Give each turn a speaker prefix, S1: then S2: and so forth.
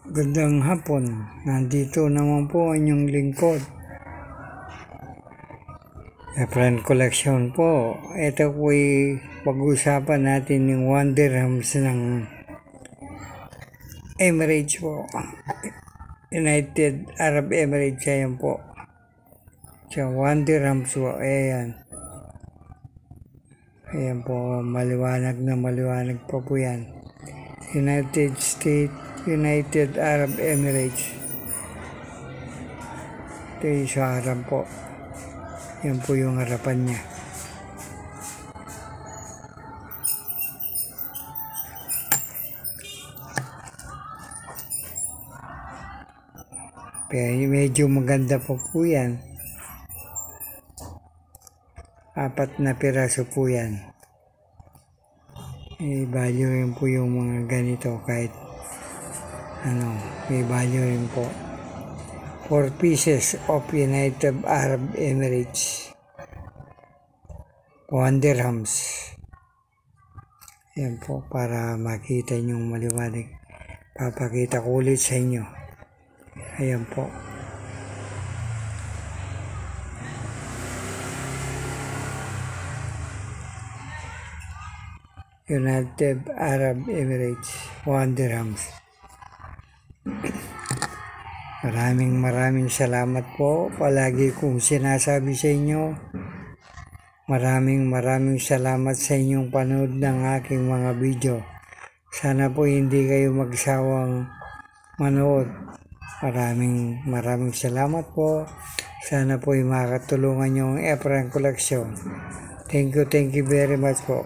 S1: Gandang hapon, nandito naman po ang inyong lingkod. Efren Collection po. Ito po'y pag-usapan natin yung 1 dirhams ng Emirates po. United Arab Emirates, ayan po. So 1 dirhams po, ayan. Ayan po, maliwanag na maliwanag po yan. United Arab Emirates. Ito yung sa harap po. Yan po yung harapan niya. Pero medyo maganda po yan. 4 na piraso po yan. Value rin po yung mga ganito kahit may value rin po. 4 pieces of United Arab Emirates. 1 dirhams. Yan po para makita nyo maliwanag. Papakita ko ulit sa inyo. Ayan po. United Arab Emirates, 1 dirhams. Maraming salamat po. Palagi kong sinasabi sa inyo. Maraming salamat sa inyong panood ng aking mga video. Sana po hindi kayo magsawang manood. Maraming salamat po. Sana po ay makatulungan yung Efren Collection. Thank you very much po.